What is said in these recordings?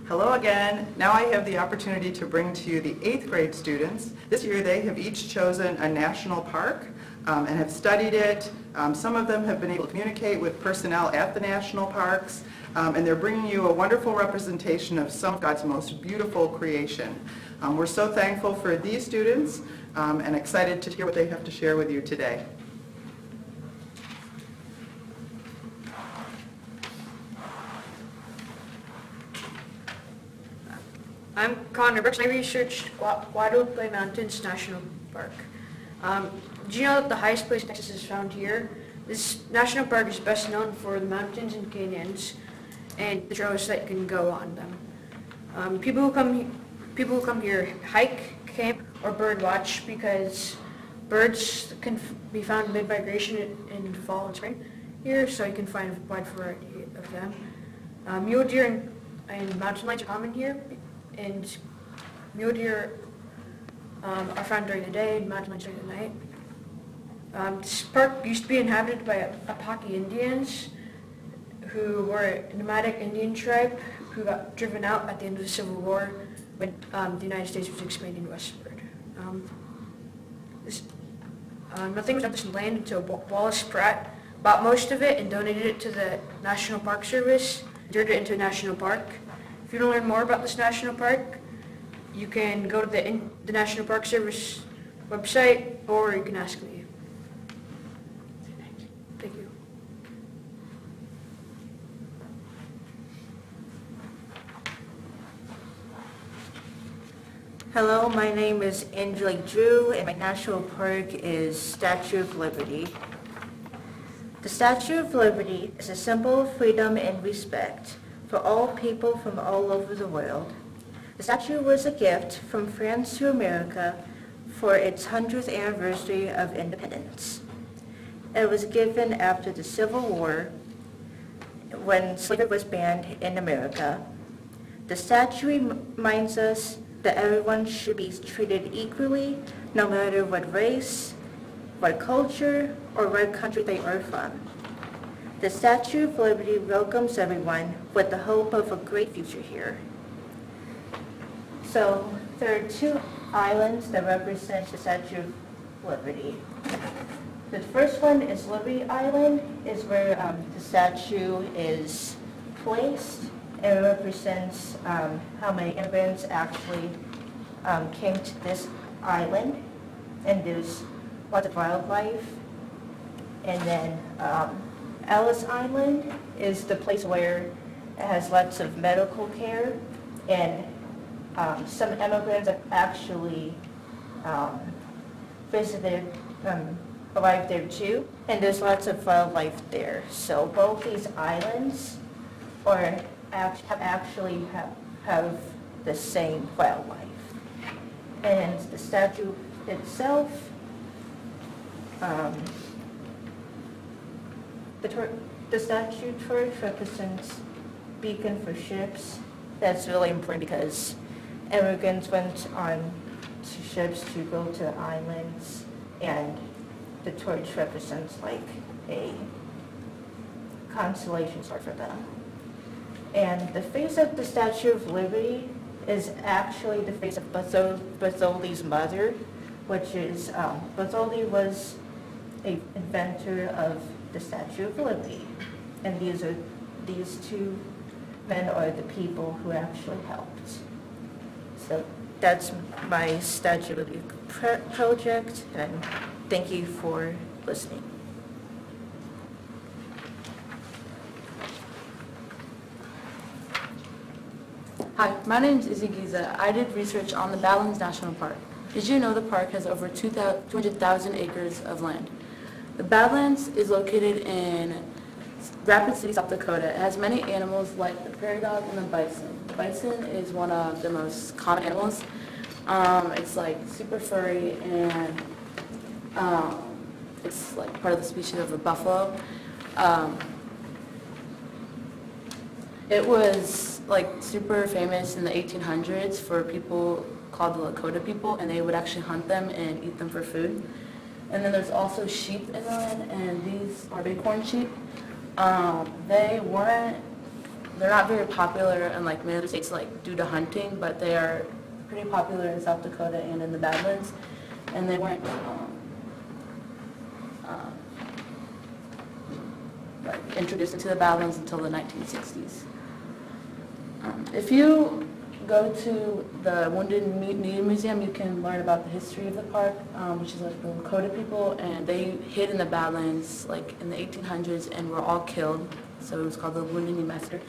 Hello again. Now I have the opportunity to bring to you the 8th grade students. This year they have each chosen a national park and have studied it. Some of them have been able to communicate with personnel at the national parks, and they're bringing you a wonderful representation of some of God's most beautiful creation. We're so thankful for these students and excited to hear what they have to share with you today. I'm Connor Brooks, and I researched Guadalupe Mountains National Park. Did you know that the highest place in Texas is found here? This national park is best known for the mountains and canyons and the trails that can go on them. People who come here hike, camp, or bird watch because birds can be found mid-migration in fall and spring here, so you can find a wide variety of them. Mule deer and mountain lions are common here. And mule deer are found during the day and mountain lions during the night. This park used to be inhabited by Apache Indians, who were a nomadic Indian tribe who got driven out at the end of the Civil War when the United States was expanding westward. Nothing was on this land until Wallace Pratt bought most of it and donated it to the National Park Service, turned it into a national park. If you want to learn more about this national park, you can go to the National Park Service website, or you can ask me. Thank you. Hello, my name is Angelique Drew, and my national park is Statue of Liberty. The Statue of Liberty is a symbol of freedom and respect for all people from all over the world. The statue was a gift from France to America for its 100th anniversary of independence. It was given after the Civil War when slavery was banned in America. The statue reminds us that everyone should be treated equally, no matter what race, what culture, or what country they are from. The Statue of Liberty welcomes everyone with the hope of a great future here. So there are two islands that represent the Statue of Liberty. The first one is Liberty Island, is where the statue is placed. It represents how many immigrants actually came to this island, and there's lots of wildlife. And then Ellis Island is the place where it has lots of medical care, and some immigrants have actually arrived there too, and there's lots of wildlife there. So both these islands have the same wildlife. And the statue itself, the statue torch represents beacon for ships. That's really important because immigrants went on to ships to go to islands, and the torch represents like a consolation star for them. And the face of the Statue of Liberty is actually the face of Bartholdi's mother, which is, Bartholdi was an inventor of the Statue of Liberty. And these two men are the people who actually helped. So that's my Statue of Liberty project, and thank you for listening. Hi, my name is Izzy Giza. I did research on the Badlands National Park. Did you know the park has over 200,000 acres of land? The Badlands is located in Rapid City, South Dakota. It has many animals like the prairie dog and the bison. The bison is one of the most common animals. It's like super furry, and it's like part of the species of a buffalo. It was like super famous in the 1800s for people called the Lakota people, and they would actually hunt them and eat them for food. And then there's also sheep in the land, and these are bighorn sheep. They weren't they're not very popular in like many other states like due to hunting, but they are pretty popular in South Dakota and in the Badlands, and they weren't like introduced into the Badlands until the 1960s. If you go to the Wounded Knee Museum, you can learn about the history of the park, which is like the Lakota people, and they hid in the Badlands like in the 1800s and were all killed, so it was called the Wounded Knee Massacre.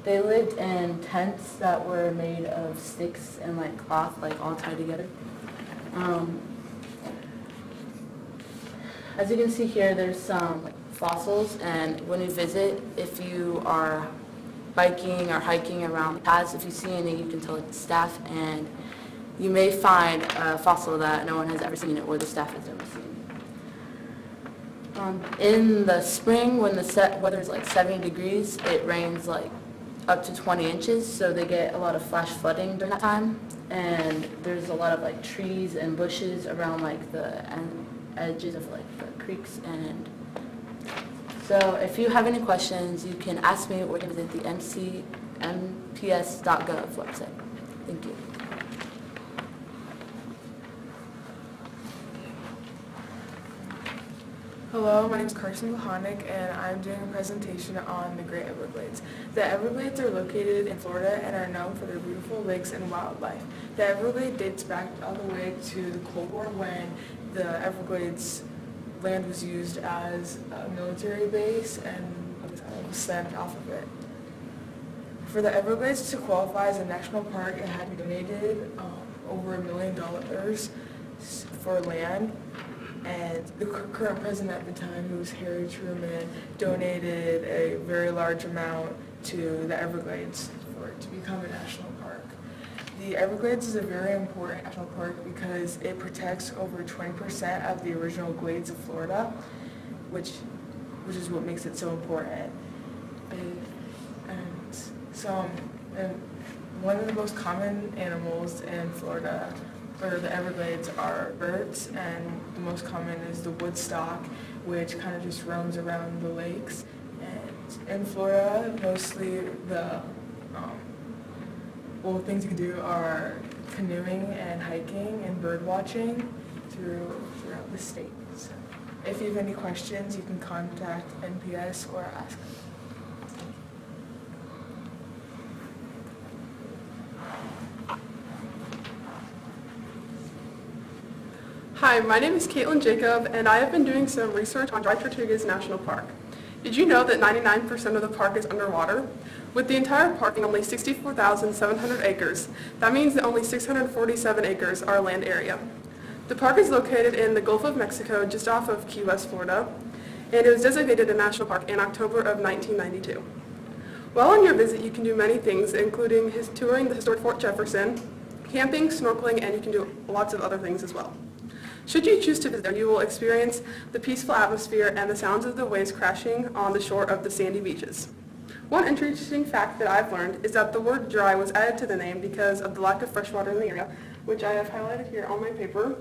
They lived in tents that were made of sticks and like cloth, like all tied together. As you can see here, there's some like, fossils, and when you visit, if you are biking or hiking around the paths, if you see any, you can tell it's staff, and you may find a fossil that no one has ever seen or the staff has never seen. In the spring, when the weather is like 70 degrees, it rains like up to 20 inches, so they get a lot of flash flooding during that time, and there's a lot of like trees and bushes around like the edges of like the creeks. And so if you have any questions, you can ask me or you can visit the mps.gov website. Thank you. Hello, my name is Carson Bohanik, and I'm doing a presentation on the Great Everglades. The Everglades are located in Florida and are known for their beautiful lakes and wildlife. The Everglades dates back all the way to the Cold War, when the Everglades land was used as a military base and was slammed off of it. For the Everglades to qualify as a national park, it had to be donated over $1 million for land. And the current president at the time, who was Harry Truman, donated a very large amount to the Everglades for it to become a national park. The Everglades is a very important national park because it protects over 20% of the original glades of Florida, which is what makes it so important. And one of the most common animals in Florida, or the Everglades, are birds, and the most common is the woodstock, which kind of just roams around the lakes. And in Florida, mostly the things you can do are canoeing and hiking and bird watching throughout the state. So if you have any questions, you can contact NPS or ask them. Hi, my name is Caitlin Jacob, and I have been doing some research on Dry Tortugas National Park. Did you know that 99% of the park is underwater? With the entire park being only 64,700 acres, that means that only 647 acres are land area. The park is located in the Gulf of Mexico, just off of Key West, Florida, and it was designated a national park in October of 1992. While on your visit, you can do many things, including touring the historic Fort Jefferson, camping, snorkeling, and you can do lots of other things as well. Should you choose to visit there, you will experience the peaceful atmosphere and the sounds of the waves crashing on the shore of the sandy beaches. One interesting fact that I've learned is that the word dry was added to the name because of the lack of fresh water in the area, which I have highlighted here on my paper,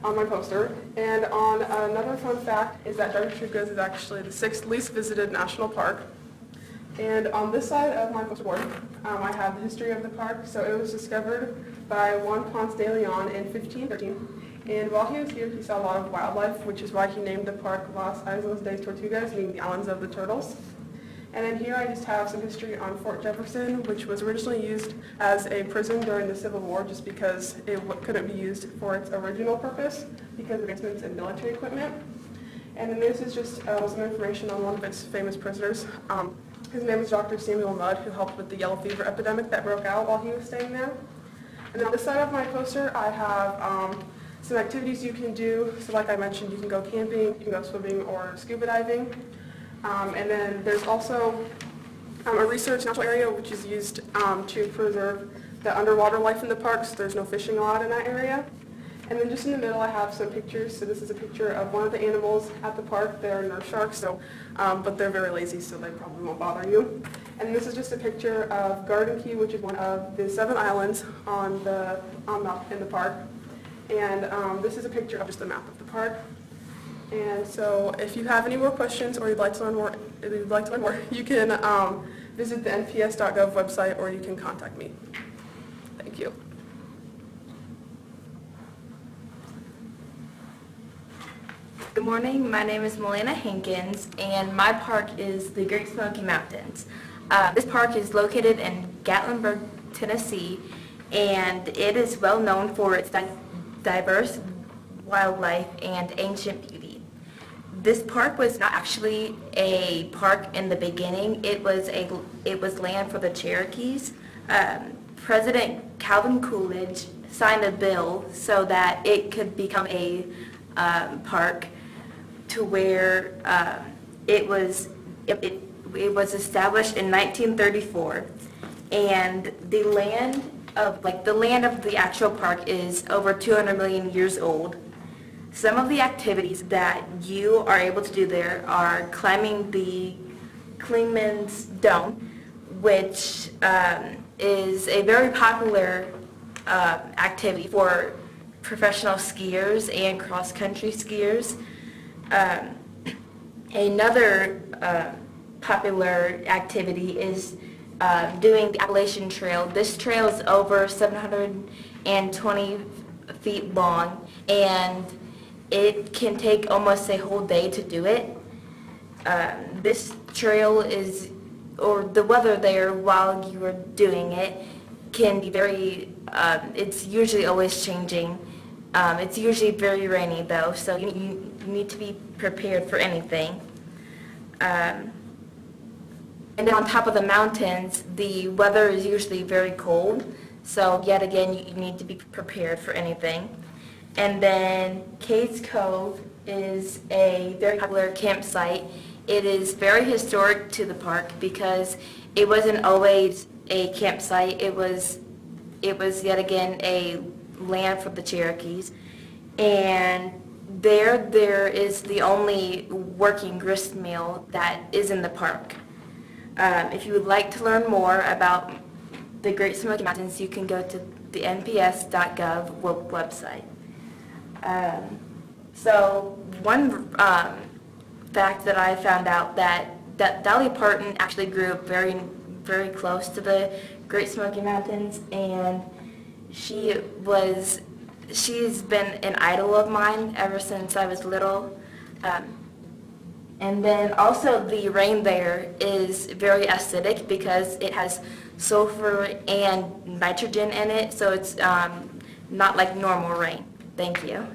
on my poster. And on another fun fact is that Dry Tortugas is actually the 6th least visited national park. And on this side of my poster board, I have the history of the park. So it was discovered by Juan Ponce de Leon in 1513. And while he was here, he saw a lot of wildlife, which is why he named the park Las Islas de Tortugas, meaning the islands of the turtles. And then here I just have some history on Fort Jefferson, which was originally used as a prison during the Civil War just because it couldn't be used for its original purpose because of advancements in military equipment. And then this is just some information on one of its famous prisoners. His name is Dr. Samuel Mudd, who helped with the yellow fever epidemic that broke out while he was staying there. And then on this side of my poster, I have some activities you can do. So like I mentioned, you can go camping, you can go swimming or scuba diving. And then there's also a research national area which is used to preserve the underwater life in the park, so there's no fishing allowed in that area. And then just in the middle I have some pictures. So this is a picture of one of the animals at the park. They're nurse sharks, but they're very lazy, so they probably won't bother you. And this is just a picture of Garden Key, which is one of the 7 islands in the park. And this is a picture of just the map of the park. And so if you have any more questions or you'd like to learn more, you can visit the nps.gov website or you can contact me. Thank you. Good morning, my name is Melina Hankins, and my park is the Great Smoky Mountains. This park is located in Gatlinburg, Tennessee, and it is well known for its diverse wildlife and ancient beauty. This park was not actually a park in the beginning. It was land for the Cherokees. President Calvin Coolidge signed a bill so that it could become a park, to where it was established in 1934, and the land of the actual park is over 200 million years old. Some of the activities that you are able to do there are climbing the Clingman's Dome, which is a very popular activity for professional skiers and cross-country skiers. Another popular activity is doing the Appalachian Trail. This trail is over 720 feet long, and it can take almost a whole day to do it. This trail or the weather there while you are doing it can be very, it's usually always changing. It's usually very rainy though, so you need to be prepared for anything. And then on top of the mountains, the weather is usually very cold, so yet again you need to be prepared for anything. And then Cades Cove is a very popular campsite. It is very historic to the park because it wasn't always a campsite. It was yet again a land for the Cherokees, and there is the only working grist mill that is in the park. If you would like to learn more about the Great Smoky Mountains, you can go to the nps.gov website. So one fact that I found out that Dolly Parton actually grew up very, very close to the Great Smoky Mountains, and she's been an idol of mine ever since I was little. And then also the rain there is very acidic because it has sulfur and nitrogen in it, so it's not like normal rain. Thank you.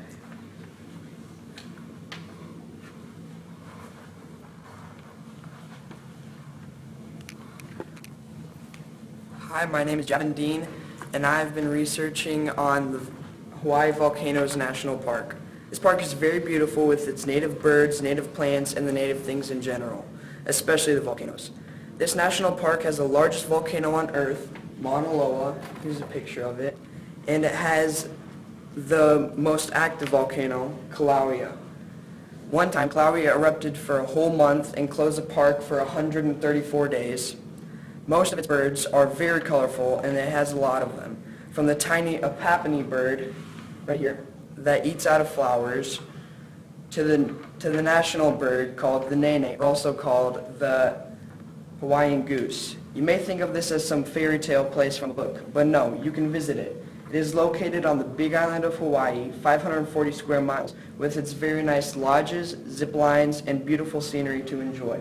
Hi, my name is Javin Dean, and I've been researching on the Hawaii Volcanoes National Park. This park is very beautiful with its native birds, native plants, and the native things in general, especially the volcanoes. This national park has the largest volcano on Earth, Mauna Loa. Here's a picture of it. And it has the most active volcano, Kilauea. One time, Kilauea erupted for a whole month and closed the park for 134 days. Most of its birds are very colorful, and it has a lot of them. From the tiny apapani bird, right here, that eats out of flowers, to the national bird called the nene, also called the Hawaiian goose. You may think of this as some fairy tale place from a book, but no, you can visit it. It is located on the Big Island of Hawaii, 540 square miles, with its very nice lodges, zip lines, and beautiful scenery to enjoy.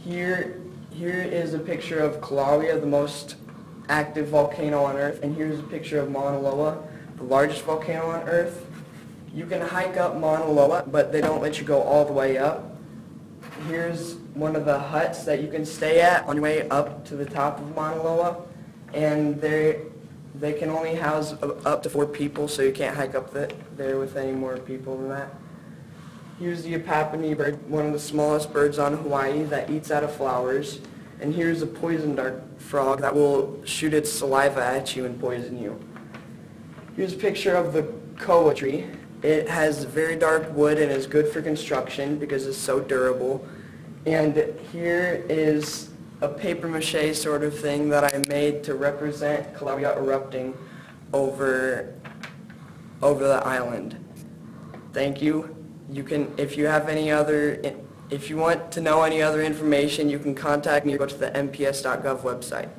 Here is a picture of Kilauea, the most active volcano on Earth, and here's a picture of Mauna Loa, the largest volcano on Earth. You can hike up Mauna Loa, but they don't let you go all the way up. Here's one of the huts that you can stay at on your way up to the top of Mauna Loa, and they can only house up to 4 people, so you can't hike up there with any more people than that. Here's the apapani bird, one of the smallest birds on Hawaii that eats out of flowers. And here's a poison dart frog that will shoot its saliva at you and poison you. Here's a picture of the koa tree. It has very dark wood and is good for construction because it's so durable. And here is a papier-mâché sort of thing that I made to represent Kilauea erupting over the island. Thank you. You can, if you have any other If you want to know any other information, you can contact me or go to the mps.gov website.